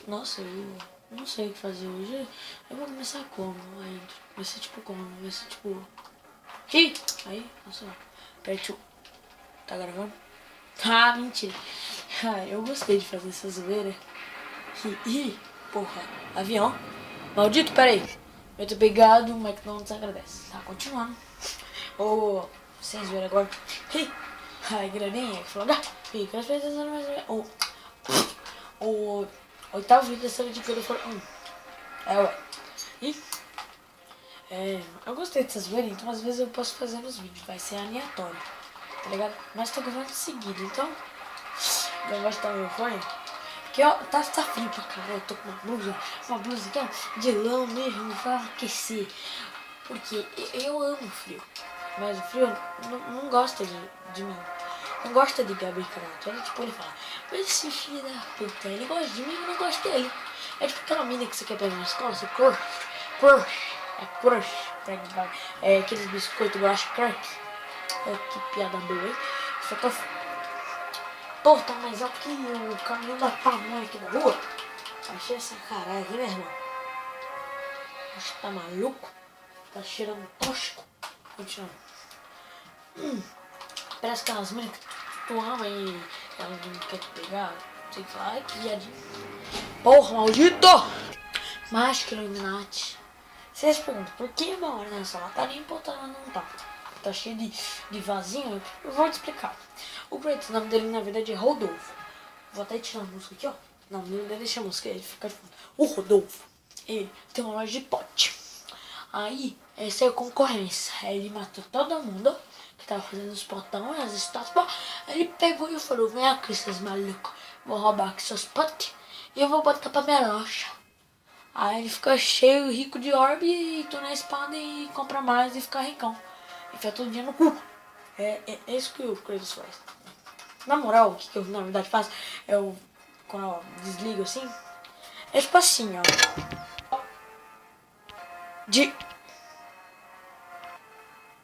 Nossa, eu não sei o que fazer hoje. Eu vou começar como? Aí, vai ser tipo como? Vai ser tipo... Ih! Aí, nossa, aperte o... Tá gravando? Ah, mentira. Ah, eu gostei de fazer essa zoeira. Ih, porra, avião. Maldito, peraí. Eu tô pegado, o McDonald's agradece. Tá, continuando. Ô, sem zoeira agora. Ih, ai, graninha, que falou, ih, que as pessoas não mais... O oitavo vídeo da série de Pedro foi ué. E eu gostei dessas zoeiras, então às vezes eu posso fazer nos vídeos, vai ser aleatório, tá ligado? Mas tô gravando seguido, então eu vou estar meu fone. Que ó, tá frio pra caralho, eu tô com uma blusa aqui, ó, de lã mesmo, pra aquecer. Porque eu amo frio, mas o frio não gosta de mim. Não gosta de Gabi Carato. Ele tipo, ele fala, mas esse filho da puta, ele gosta de mim, eu não gosto dele. É tipo aquela mina que você quer pegar na escola, você crush. É crush. É aqueles biscoitos bolacha crack. Que piada boa, hein? Só tô... Pô, tá mais alto que o caminhão da pamonha aqui da rua. Achei essa caralho aqui, né, irmão? Acho que tá maluco. Tá cheirando tóxico. Continuando. Parece aquelas minas que tu ama e ela não quer te pegar. Sei lá, ai que viadinho. Porra, maldito! Mágica Illuminati. Vocês perguntam, por que uma hora nessa lá tá limpa ou não tá? Tá cheio de vasinho? Eu vou te explicar. O Kratos, o nome dele na verdade é Rodolfo. Vou até tirar a música aqui, ó. Não, não deixa a música, ele fica de fundo. O Rodolfo, ele tem uma loja de pote. Aí, essa é a concorrência. Aí ele matou todo mundo que tava fazendo os potão, as estátuas. Ele pegou e falou, vem aqui, seus malucos. Vou roubar aqui seus potes e eu vou botar pra minha loja. Aí ele fica cheio, rico de orbe e tu na espada e compra mais e fica ricão. E fica todo dia no cu. É isso que o Kratos faz. Na moral, o que eu na verdade faço? Eu, quando eu desligo assim, é tipo assim, ó.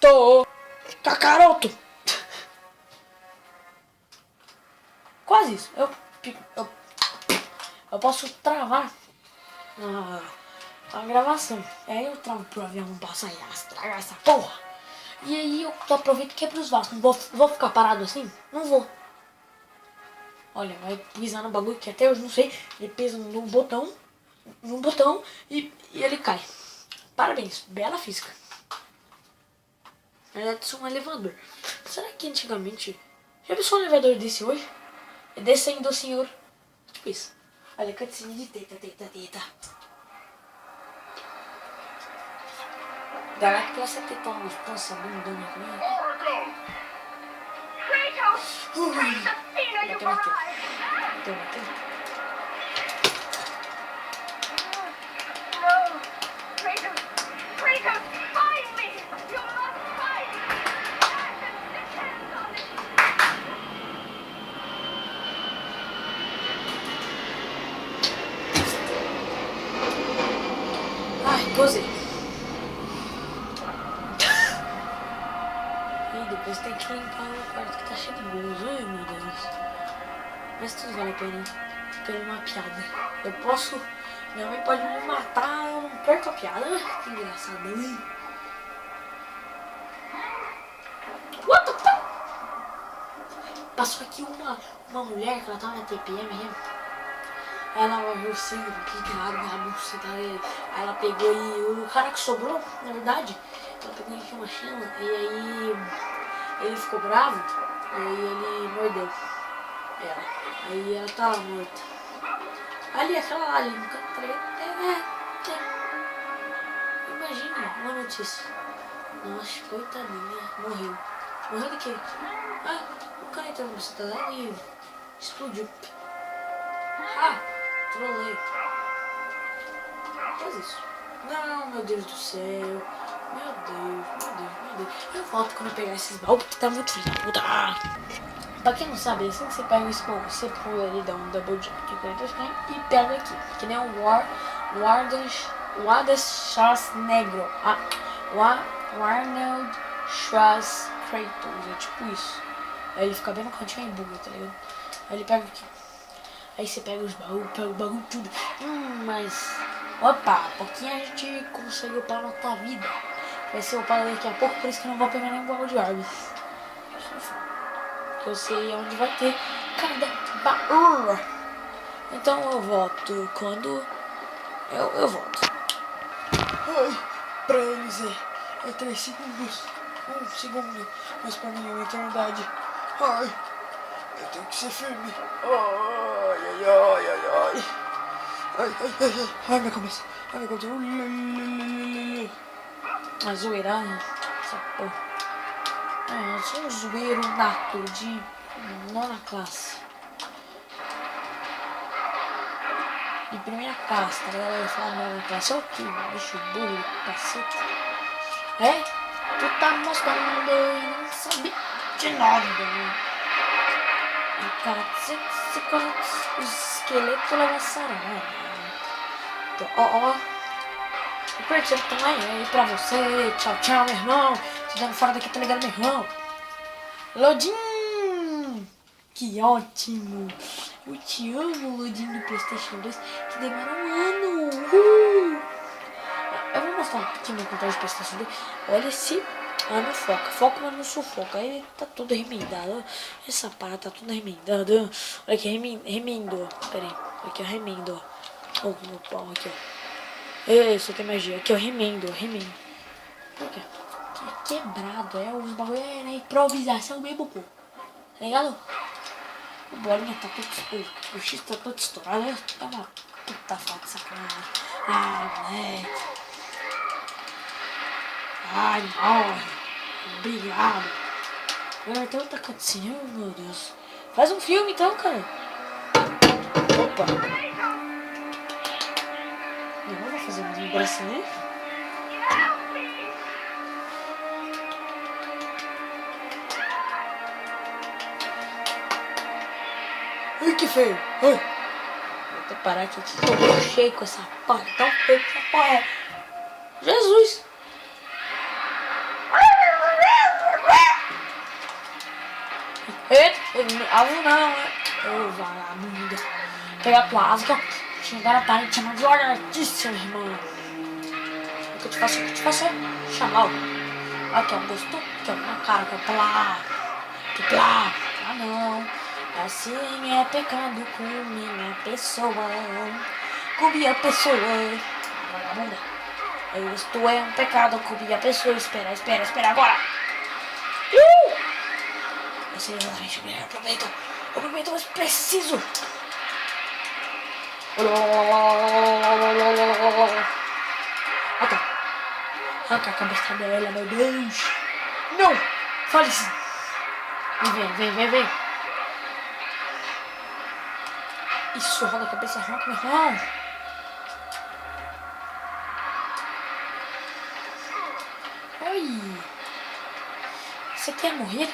Tô cacaroto. Quase isso. Eu posso travar a gravação. Aí eu travo pro avião não passar e estragar essa porra. E aí eu aproveito e quebro os vasos. Não vou ficar parado assim? Não vou. Olha, vai pisar no bagulho que até hoje não sei. Ele pisa num botão e ele cai. Parabéns, bela física. Na verdade, isso é um elevador. Será que antigamente... Já viu só um elevador desse hoje? É descendo o senhor. Tipo isso. Olha, cutscene de teta. Caraca, que essa tetona gostosa, bundona aqui, né? Bateu. Ai, posei. E depois tem que limpar o quarto que tá cheio de gozo. Ai, meu Deus. Mas tudo vale a pena pela uma piada. Eu posso... Minha mãe pode me matar, eu não perco a piada. Que engraçado, hein? What the fuck? Passou aqui uma mulher que ela tava na TPM mesmo. Ela viu sangue, que água, a buceta dele. Aí ela pegou e o cara que sobrou, na verdade, ela pegou e uma chama e aí ele ficou bravo e aí ele mordeu ela. Aí ela tá lá morta. Ali, aquela lá, ali no canto, tá ligado? Imagina, uma notícia. Nossa, coitadinha, morreu. Morreu de quê? Ah, o cara entrou no buceta dela e explodiu. Trolei. Faz isso. Não, meu Deus do céu. Meu Deus. Eu volto quando eu pegar esses baús porque tá muito frio. Pra quem não sabe, assim que você pega o spawn, você pula ali, dá um double jump e pega aqui. Que nem o Arnold Schwarzenegger. Arnold Schwarzenegger. É tipo isso. Aí ele fica bem no cantinho e buga, tá ligado? Aí ele pega aqui. Aí você pega os baús, pega o bagulho tudo. Mas, opa, pouquinho a gente conseguiu pra nossa vida. Vai ser o pai daqui a pouco, por isso que eu não vou pegar nenhum baú de árvores. Que eu sei onde vai ter cada baú. Então eu volto quando eu volto. Ai, pra eles é 3 segundos. 1 segundo. Mas pra mim é uma eternidade. Ai, eu tenho que ser firme. Ai, ai, ai, ai, ai. Ai, ai, ai, ai. Ai, minha cabeça. Ai, minha cabeça. A zoeira, essa porra. Eu sou um zoeiro nato de nona classe. De primeira classe, tá ligado? Eu falo nona classe. Olha que bicho burro, cacete. É? Tu tá mostrando e não sabe de nada, né? E cara, se os esqueletos levam sarana. Então, ó. Eu perdi também pra você. Tchau, tchau, meu irmão. Se dando fora daqui, tá ligado, meu irmão? Lodin! Que ótimo! Eu te amo, Lodin do PlayStation 2, que demora um ano! Eu vou mostrar um pouquinho meu controle de PlayStation 2. Olha esse. Ah, não foca. Foca, mas não sufoca. Aí tá tudo remendado. Essa pá tá tudo remendado. Olha aqui, remendou. Pera aí. Aqui, ó, remendou. Oh, meu pau aqui, ó. Isso aqui é magia. Aqui, ó, remendo. Aqui, quebrado, os bagulho é na improvisação mesmo, pô. Tá ligado? O bolinha tá todo estourado. O X tá todo estourado. Tá uma puta falta de sacanagem. Ah, moleque. Ai, morre. Obrigado. Agora tem outra cutscene, oh, meu Deus. Faz um filme então, cara. Opa. Não vou fazer mais um bracinho. Ai, que feio. Ai. Vou ter que parar aqui. Tô cheio com essa porra. Tão feio que essa porra é. Jesus. Alvo não, né? Ô, vagabundo. Pegar tua asa aqui, ó. Chegar a parede chamando de ordem altíssima, irmão. O que eu te faço é chamar, ó. Aqui, ó, gostou? Aqui, ó, na cara, aqui, ó. Plá. Ah, não. Assim é pecado com minha pessoa. Com minha pessoa. Vagabunda. Isto é um pecado com minha pessoa. Espera agora. Eu sei exatamente o que eu prometo. Eu prometo, mas preciso. Arranca a cabeça dela, meu Deus. Não! Fale assim. Vem. Isso, roda a cabeça, arranca, meu irmão. Ai. Você quer morrer?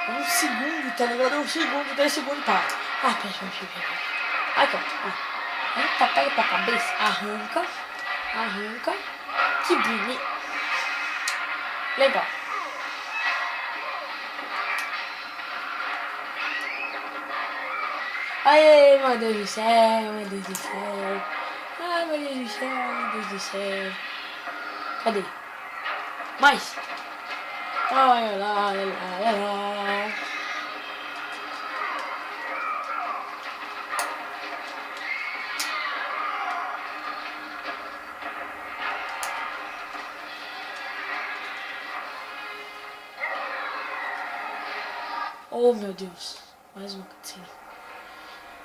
1 segundo, tá ligado? 1 segundo, 10 segundos, tá. Ah, pera. Aqui, ó. Eita, pega pra cabeça. Arranca. Que bonito. Legal. Aê, meu Deus do céu. Ai, meu Deus do céu. Cadê? Mais. Olha lá. Oh, meu Deus. Mais uma cutscene.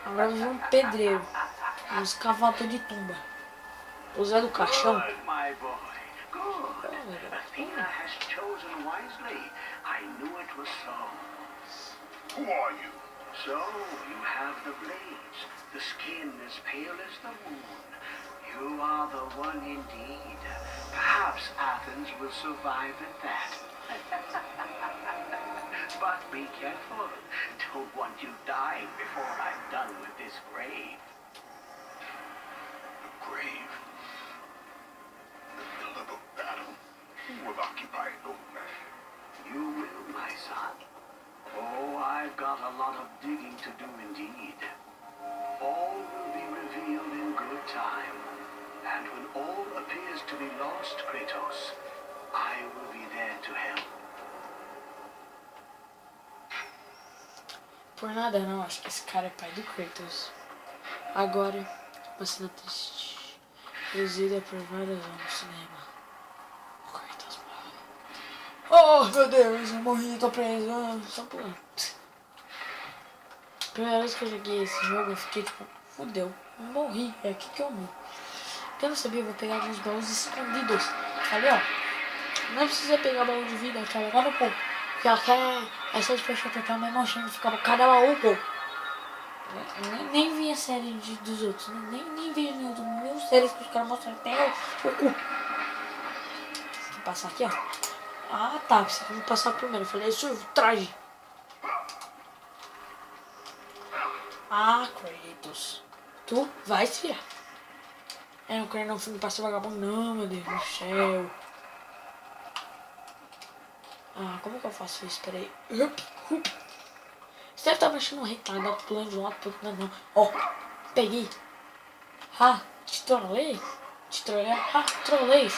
Agora vamos ver um pedreiro. Uns cavadores de tumba. O Zé do Caixão. Who are you? So, you have the blades. The skin as pale as the moon. You are the one indeed. Perhaps Athens will survive at that. But be careful. Don't want you dying before I'm done with this grave. The grave? In the middle of a battle? Who will occupy it, old man? You will, my son. Oh, I've got a lot of digging to do indeed. time. And when all appears to be lost, Kratos, I will be there to help. Por nada não, acho que esse cara é pai do Kratos. Agora, uma cena triste. Reduzida por várias horas no cinema. O Kratos morre. Oh meu Deus, eu morri, tô preso. Só pulando. Primeira vez que eu joguei esse jogo, eu fiquei tipo, fudeu, eu morri, é aqui que eu morro. Porque eu não sabia, eu vou pegar alguns baús escondidos. Falei, ó, não precisa pegar baú de vida, tá ligado, pô? Porque até essa de fechar total me emocionando, ficava cada baú, pô. Nem vi a série dos outros, nem vi nenhum dos meus séries que os caras mostram até o cu. Vou passar aqui, ó. Ah, tá, você vai passar primeiro. Eu falei, isso, traje. Ah, Kratos, tu vai se virar. Eu não quero não filme pra ser vagabundo, não, meu Deus do céu. Ah, como que eu faço isso? Peraí. Você deve estar mexendo um retardado, pulando de um lado pro outro, não. Ó, peguei. Ah, te trolei. Te trolei. Ah, trolei.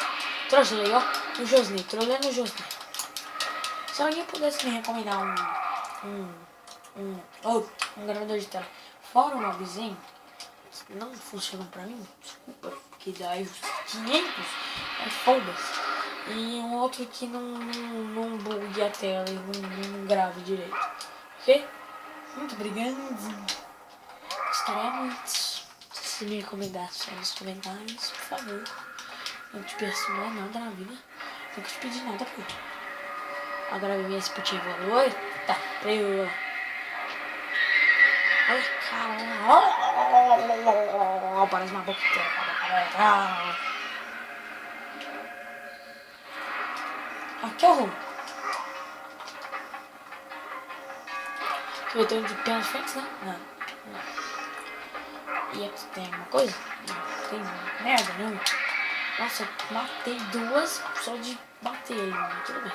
Trolei, ó. No Josney, trolei no Josney. Se alguém pudesse me recomendar um gravador de tela fora uma vizinha, não funciona pra mim, desculpa, que dá os 500, é foda-se. E um outro que não bugue a tela e não grave direito. Ok? Muito obrigado. Gostaria muito se me recomendasse nos comentários, por favor. Não te peço mais nada na vida. Nunca te pedi nada, pô. Agora vai vir esse putinho voador. Tá, pra eu. Olha, caramba. Parece uma boca inteira. Aqui é o rumo. Eu tenho de penas feitas, né? Não. E aqui tem alguma coisa? Não, tem merda, não. Nossa, eu matei duas só de bater ele, mas tudo bem.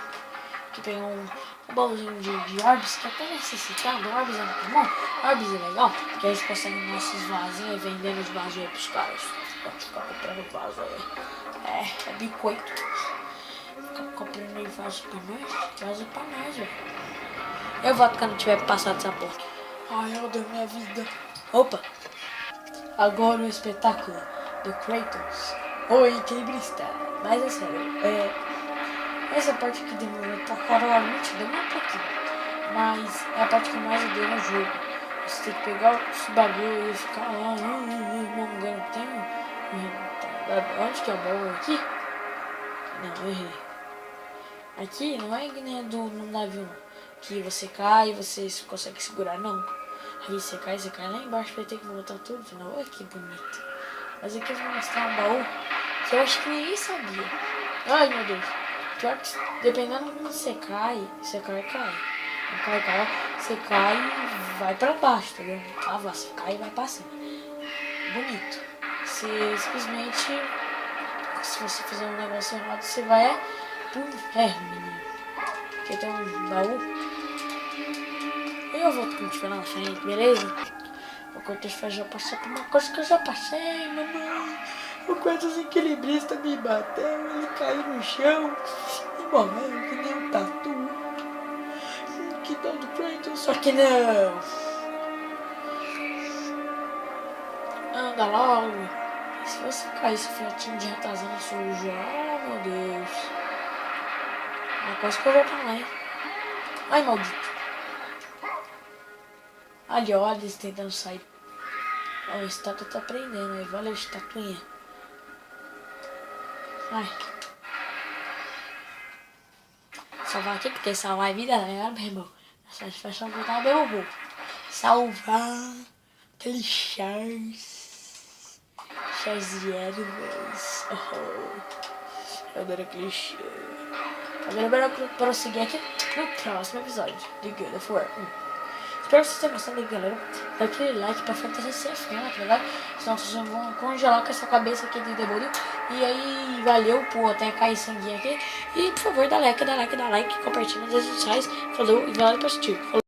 Aqui pegar um baúzinho de orbes, que até necessitado. Orbes é muito bom. Orbes é legal, porque a gente consegue nossos vasinhos e vendendo os vasos aí pros caras. Pode ficar comprando vaso aí. É bicoito. Ficar comprando aí vaso pra nós, velho. Eu volto quando tiver passado essa porta. Ai, eu dou minha vida. Opa! Agora o espetáculo do Kratos, o equilibrista. Mas é sério, essa parte que demorou pra caralho, demorou um pouquinho. Mas é a parte que eu mais odeio no jogo. Você tem que pegar os bagulho e ficar lá, não tem. Onde que é o baú aqui? Não, eu errei. Aqui não é que nem no navio, não. Que você cai e você consegue segurar, não. Aí você cai lá embaixo, vai ter que voltar tudo de novo. Olha que bonito. Mas aqui eu vou mostrar um baú que eu acho que ninguém sabia. Ai, meu Deus. Pior que dependendo de como você cai. Não cai. Você cai e vai pra baixo, tá vendo? Ah, você cai e vai pra cima. Bonito. Você simplesmente, se você fizer um negócio errado, você vai pro inferno, menino. Aqui tem um baú. Eu volto quando estiver na frente, beleza? O Kratos já passou por uma coisa que eu já passei, mamãe. O Kratos equilibrista me bateu, ele caiu no chão e morreu que nem um tatu. Que dó do Kratos, só que não. Anda logo. Se você cair esse fiotinho de ratazana sujo, ah, meu Deus. É quase que eu vou pra lá, hein? Ai, maldito. Ali, olha eles tentando sair. Ó, a estátua tá prendendo aí. Valeu, estatuinha. Ai. Salvar aqui, porque salvar a vida, né, meu irmão? A satisfação total do robô. Salvar aquele Charles de ervas. Eu adoro aquele cheiro. Agora bora prosseguir aqui no próximo episódio de God of War 1. Espero que vocês tenham gostado aí, galera. Dá aquele like pra fantasia fina, tá ligado? Senão vocês vão congelar com essa cabeça aqui de demônio. E aí, valeu por até cair sanguinho aqui. E por favor, dá like, compartilha nas redes sociais. Falou e valeu pra assistir. Falou.